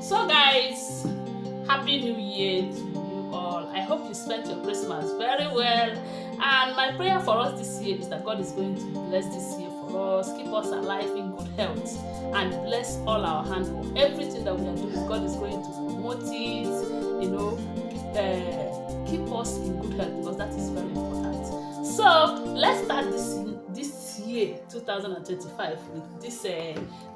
So guys, happy new year to you all. I hope you spent your Christmas very well, and my prayer for us this year is that God is going to bless this year for us, keep us alive in good health, and bless all our handwork. Everything that we are doing, God is going to promote it, keep us in good health, because that is very important. So let's start this year 2025 with this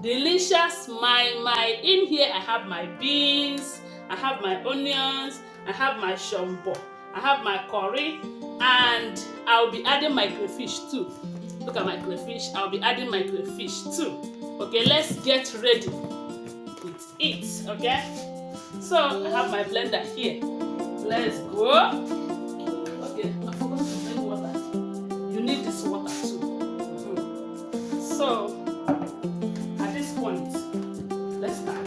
delicious my in here. I have my beans, I have my onions, I have my shombo, I have my curry, and I'll be adding my crayfish too. Look at my crayfish. I'll be adding my crayfish too. Okay, let's get ready with it. Okay, so I have my blender here. Let's go. Okay, I forgot to bring water. You need this water too. So at this point, let's start.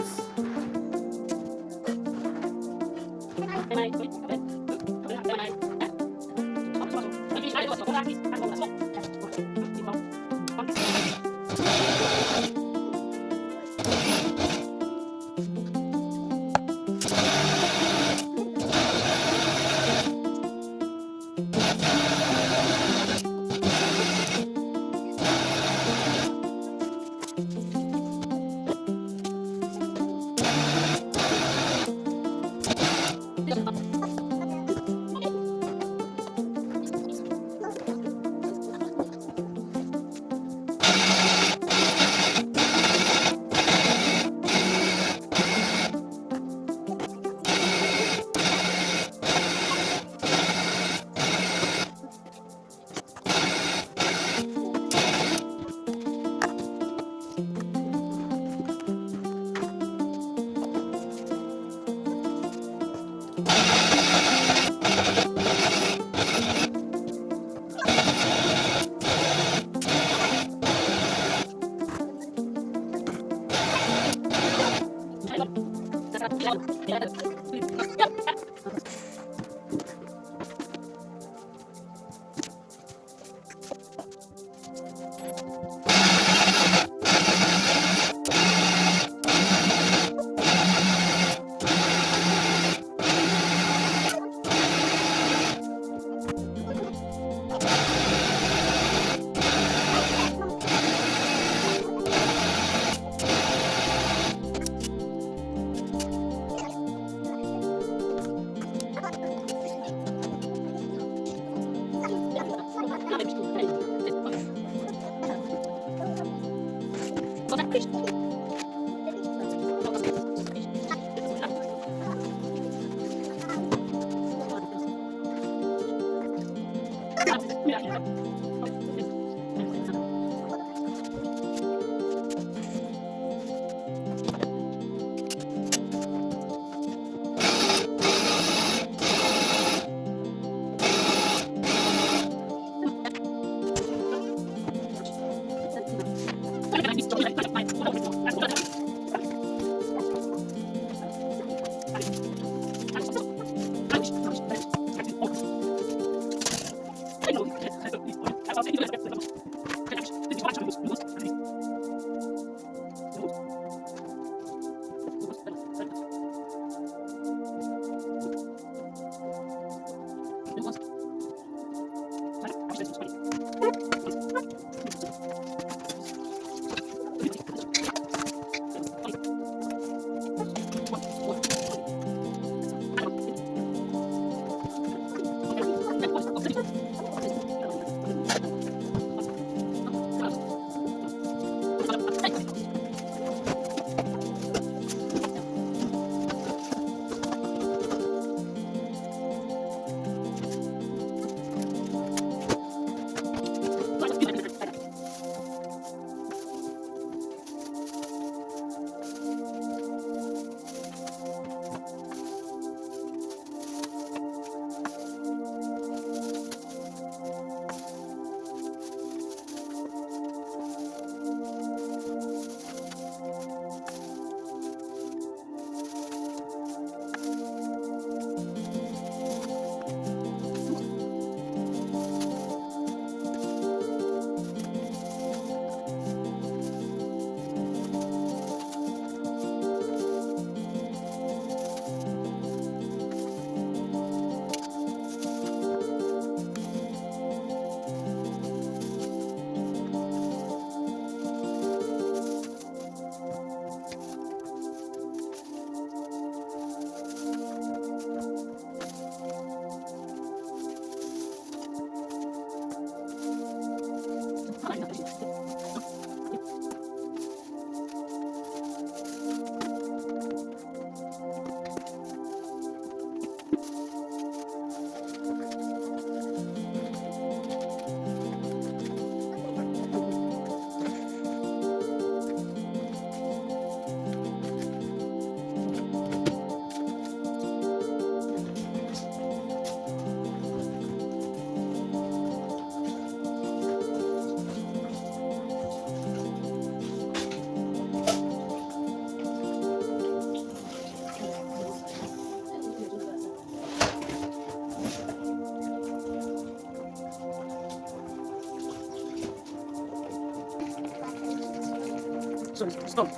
So it's done.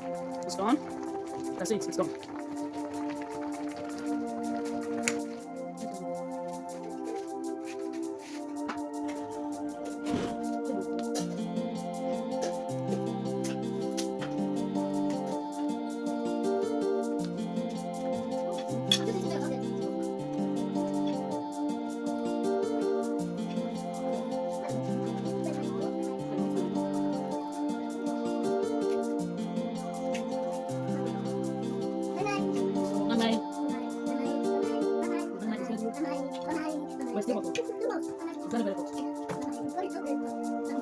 It's done. That's it. It's done.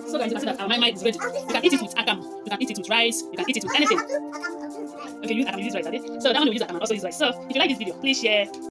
So guys, you can see that our mai is ready. You can eat it with akam, you can eat it with rice, you can eat it with anything. Okay, I can use rice, okay? So that one will use akam and also use rice. So if you like this video, please share.